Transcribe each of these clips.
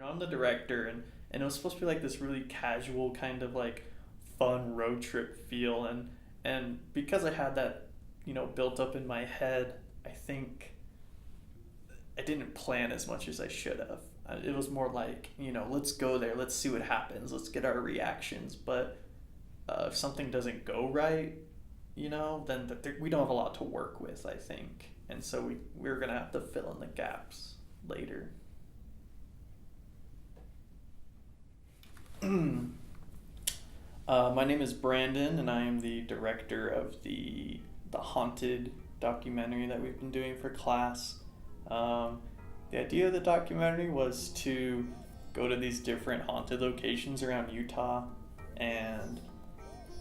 I'm the director, and it was supposed to be like this really casual kind of like fun road trip feel, and because I had that, built up in my head, I think I didn't plan as much as I should have. It was more like, let's go there, let's see what happens, let's get our reactions. But if something doesn't go right, then we don't have a lot to work with, I think. And so we're going to have to fill in the gaps later. My name is Brandon, and I am the director of the Haunted documentary that we've been doing for class. The idea of the documentary was to go to these different haunted locations around Utah and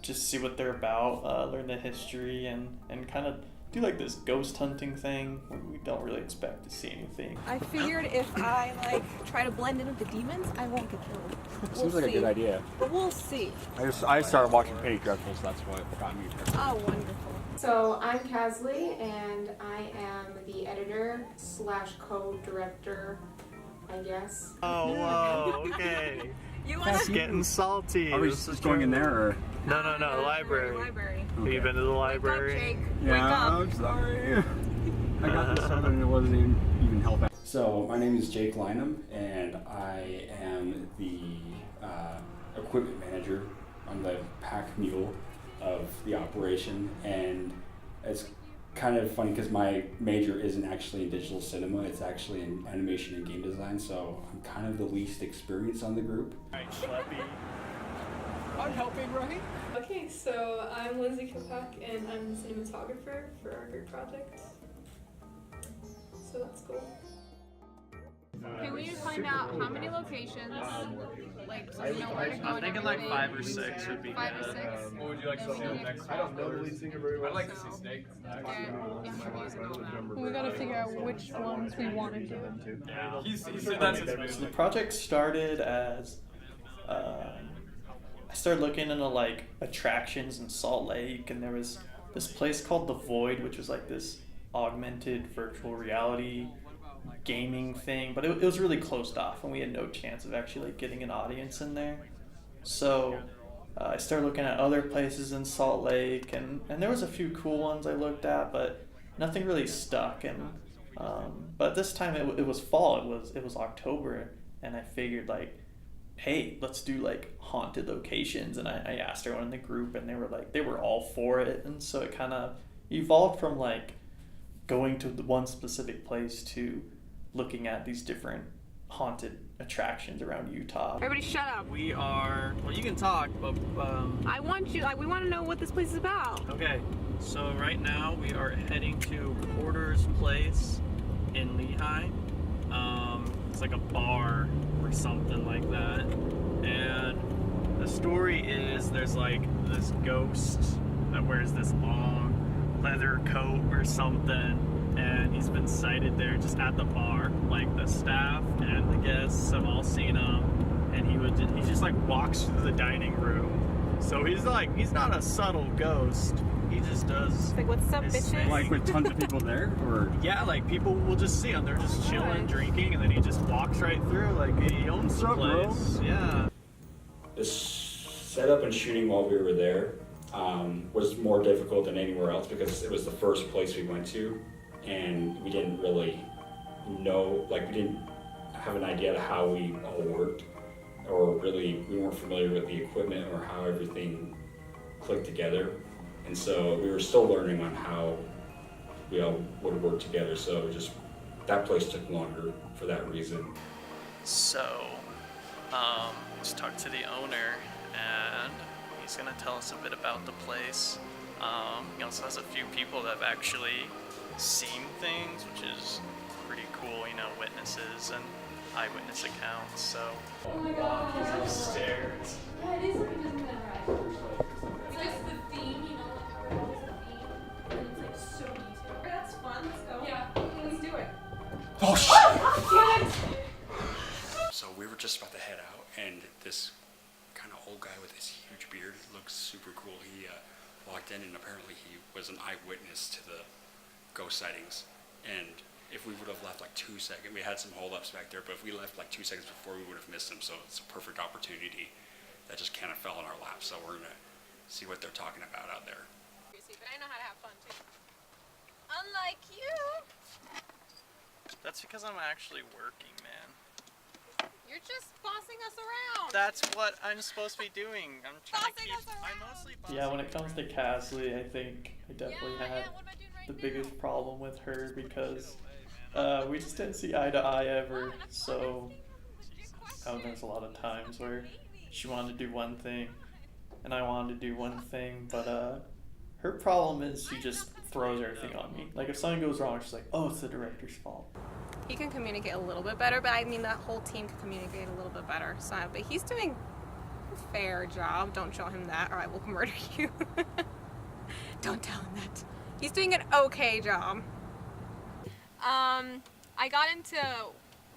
just see what they're about, learn the history, and kind of do like this ghost hunting thing. We don't really expect to see anything. I figured if I try to blend in with the demons, I won't get killed. Seems like a good idea. But we'll see. I started watching Penny Dreadful, so that's what got me. Oh, wonderful. So I'm Kasley, and I am the editor / co-director, I guess. Oh, whoa, okay. You It's getting salty. Are we just going in there, or? No, library. Library. Have you been to the library? Wake up, Jake. Yeah, Wake up. I'm sorry. I got something and it wasn't even helping. So my name is Jake Lynam, and I am the equipment manager. I'm the pack mule of the operation, and it's kind of funny because my major isn't actually in digital cinema, it's actually in animation and game design, so I'm kind of the least experienced on the group. I'm helping, right? Okay, so I'm Lindsay Killpack, and I'm the cinematographer for our group project. So that's cool. Can we just find out how many locations, so we know where to go? I'm thinking like 5 or 6 would be 5 or good. 6. What would you like to see next? I don't know the lead singer very well. I'd like to see Snake. Interviews and all that. We gotta figure out which ones we want to do. Yeah. He said that's his mission. So the project started as I started looking into like attractions in Salt Lake, and there was this place called The Void, which was like this augmented virtual reality gaming thing, but it was really closed off, and we had no chance of actually like getting an audience in there. So I started looking at other places in Salt Lake, and there was a few cool ones I looked at, but nothing really stuck. And but this time it was fall. It was October, and I figured like, hey, let's do like haunted locations. And I asked everyone in the group, and they were all for it. And so it kind of evolved from like going to the one specific place to looking at these different haunted attractions around Utah. Everybody shut up. We are, well, you can talk, but I want you, we want to know what this place is about. okay, so right now we are heading to Porter's Place in Lehigh. It's like a bar or something like that, and the story is there's like this ghost that wears this long leather coat or something, and he's been sighted there just at the bar. Like the staff and the guests have all seen him, and he just like walks through the dining room. So he's not a subtle ghost. He just does. It's like, what's up, his bitches? thing. Like with tons of people there, or? Yeah, like people will just see him. They're just chilling, drinking, and then he just walks right through. Like he owns the place. Yeah. The setup and shooting while we were there was more difficult than anywhere else because it was the first place we went to, and we didn't really know, we didn't have an idea of how we all worked, or really we weren't familiar with the equipment or how everything clicked together, and so we were still learning on how we all would work together. So just that place took longer for that reason. So, just talked to the owner, and he's gonna tell us a bit about the place. He also has a few people that have actually seen things, which is pretty cool, witnesses and eyewitness accounts. So, Oh my god. upstairs. Yeah, it is like a Disneyland ride. It's just the theme, like how we're always the theme. And it's like so detailed. That's fun. Let's go. Yeah. Let's do it. Oh shit! God damn it! So we were just about to head out, and this kind of old guy with this huge beard looks super cool. He walked in, and apparently he was an eyewitness to the ghost sightings, and if we would have left like 2 seconds, we had some holdups back there, but if we left like 2 seconds before, we would have missed them. So it's a perfect opportunity that just kind of fell in our lap. So we're gonna see what they're talking about out there. But I know how to have fun too. Unlike you. That's because I'm actually working, man. You're just bossing us around. That's what I'm supposed to be doing. I'm trying Bossing to us keep. around. I'm mostly. Yeah, when it comes to Kasley, I think I definitely had What am I doing right the now? biggest problem with her because we just didn't see eye to eye ever. So there's a lot of times where she wanted to do one thing and I wanted to do one thing, but her problem is she just throws everything on me. Like if something goes wrong, she's like, "Oh, it's the director's fault." He can communicate a little bit better, but I mean that whole team can communicate a little bit better. So, but he's doing a fair job. Don't show him that, or I will murder you. Don't tell him that. He's doing an okay job. I got into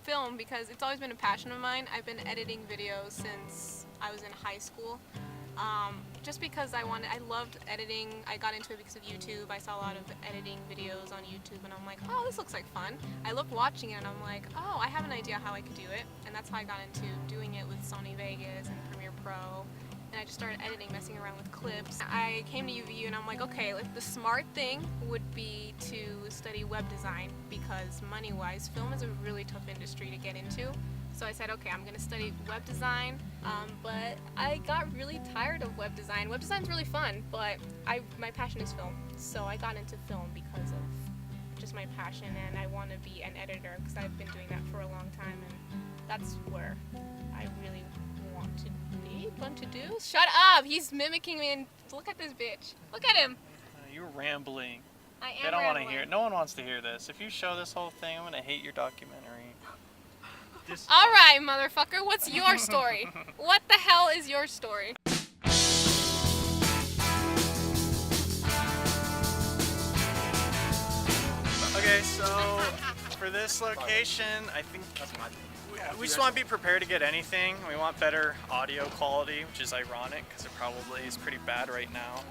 film because it's always been a passion of mine. I've been editing videos since I was in high school. Just because I loved editing. I got into it because of YouTube. I saw a lot of editing videos on YouTube and I'm like, oh, this looks like fun. I loved watching it and I'm like, oh, I have an idea how I could do it. And that's how I got into doing it with Sony Vegas and Premiere Pro. And I just started editing, messing around with clips. I came to UVU and I'm like, okay, like the smart thing would be to study web design because money-wise, film is a really tough industry to get into. So I said, okay, I'm gonna study web design, but I got really tired of web design. Web design's really fun, but my passion is film. So I got into film because of just my passion, and I want to be an editor because I've been doing that for a long time, and that's where I really want to be, want to do. Shut up! He's mimicking me, and look at this bitch. Look at him. You're rambling. I am They don't want to rambling. hear it. No one wants to hear this. If you show this whole thing, I'm gonna hate your documentary. All right, motherfucker. What's your story? What the hell is your story? Okay, so for this location, I think we just want to be prepared to get anything. We want better audio quality, which is ironic because it probably is pretty bad right now.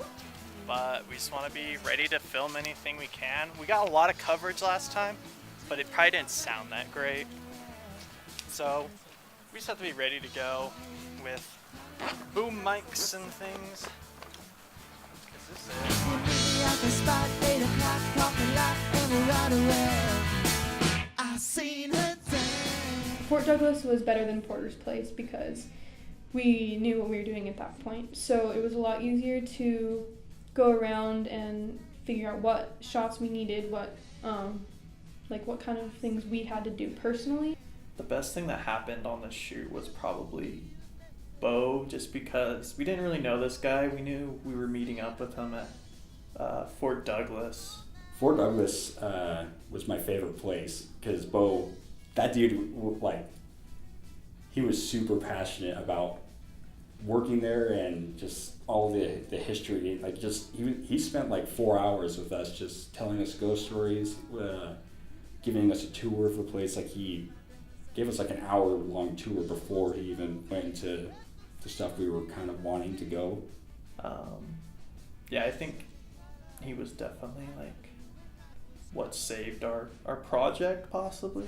But we just want to be ready to film anything we can. We got a lot of coverage last time, but it probably didn't sound that great. So we just have to be ready to go with boom mics and things. 'Cause Fort Douglas was better than Porter's Place because we knew what we were doing at that point. So it was a lot easier to go around and figure out what shots we needed, what kind of things we had to do personally. The best thing that happened on the shoot was probably Bo, just because we didn't really know this guy. We knew we were meeting up with him at Fort Douglas. Fort Douglas was my favorite place because Bo, that dude, like, he was super passionate about working there and just all the history. Like, just he spent like 4 hours with us, just telling us ghost stories, giving us a tour of the place. Like, he gave us like an hour-long tour before he even went into the stuff we were kind of wanting to go. Yeah, I think he was definitely like what saved our project, possibly.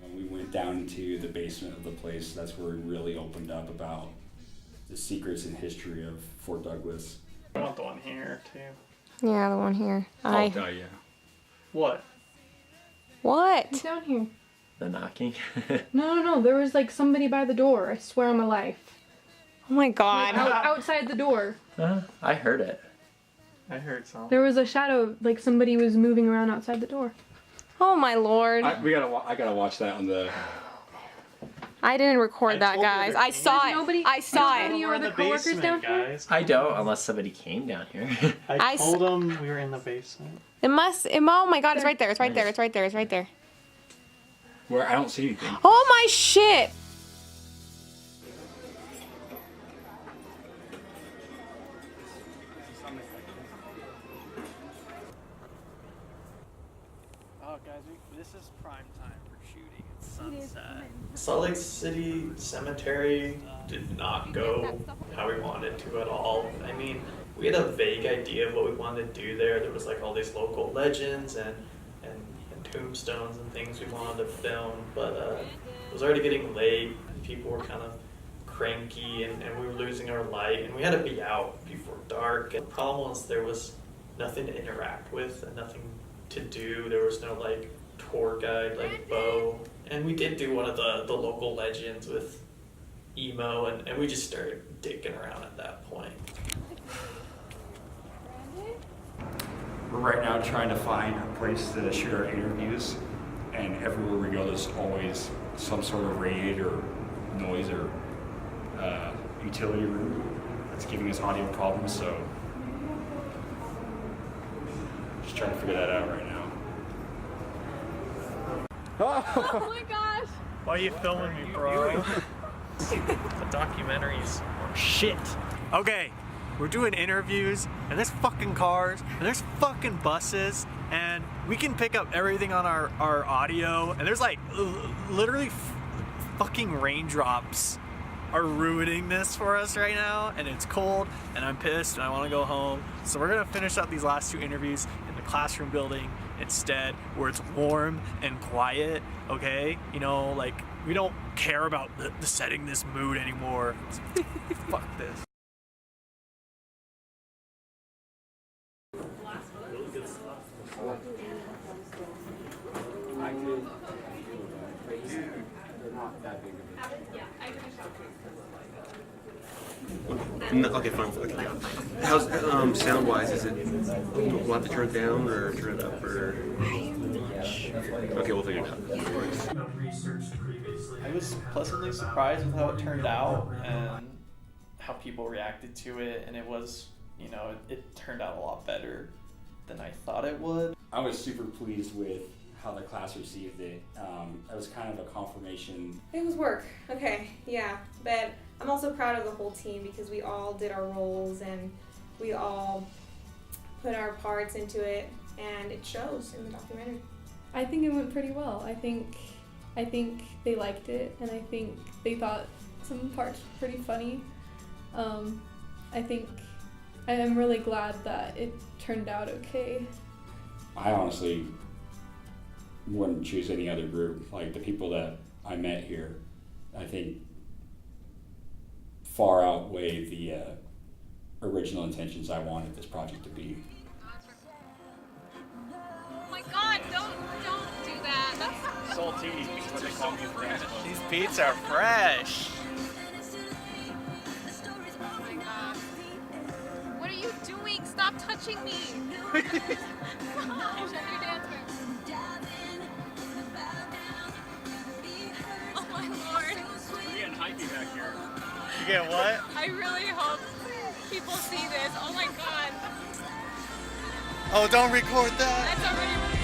When we went down into the basement of the place, that's where we really opened up about the secrets and history of Fort Douglas. I want the one here too. Yeah, the one here. Yeah. What? What? It's down here. The knocking. No. There was like somebody by the door. I swear on my life. Oh my god. Outside the door. I heard it. I heard something. There was a shadow, like somebody was moving around outside the door. Oh my lord. I gotta watch that on the. I didn't record that, told you guys. there I saw it. Nobody- I saw nobody- it. You were the coworkers down here? guys. I don't, unless somebody came down here. I told them we were in the basement. It must. Oh my god, it's right there. It's right there. It's right there. It's right there. Where I don't see anything. Oh my shit. Oh, guys, this is prime time for shooting. It's sunset. Salt Lake City Cemetery did not go how we wanted to at all. I mean, we had a vague idea of what we wanted to do there. There was like all these local legends and tombstones and things we wanted to film, but it was already getting late and people were kind of cranky and we were losing our light and we had to be out before dark. And the problem was there was nothing to interact with and nothing to do. There was no like tour guide like Bo. And we did do one of the local legends with emo and we just started digging around at that point. We're right now trying to find a place to shoot our interviews, and everywhere we go there's always some sort of radiator noise or utility room that's giving us audio problems, so just trying to figure that out right now. Oh my gosh! Why are you filming me, bro? The documentaries are shit. Okay, we're doing interviews, and there's fucking cars, and there's fucking buses, and we can pick up everything on our audio, and there's like literally fucking raindrops are ruining this for us right now, and it's cold, and I'm pissed, and I want to go home. So we're gonna finish up these last 2 interviews in the classroom building instead, where it's warm and quiet, okay? You know, like, we don't care about the setting this mood anymore. Fuck this. No, okay, fine. Okay. How's sound wise? Is it we'll have to turn it down or turn it up or? Okay, we'll figure it out. I was pleasantly surprised with how it turned out and how people reacted to it, and it was, you know, it turned out a lot better than I thought it would. I was super pleased with how the class received it. It was kind of a confirmation. It was work, okay, yeah. But I'm also proud of the whole team because we all did our roles and we all put our parts into it, and it shows in the documentary. I think it went pretty well. I think they liked it, and I think they thought some parts were pretty funny. I think I am really glad that it turned out okay. I honestly wouldn't choose any other group. Like, the people that I met here, I think far outweigh the original intentions I wanted this project to be. Oh my god, don't do that. That's Salty, that's what they call me fresh. These beets are fresh. oh my god. What are you doing? Stop touching me. Gosh, on your dance moves. Oh my lord. We're getting hypey back here. You get what? I really hope people see this. Oh my god. Oh, don't record that. That's already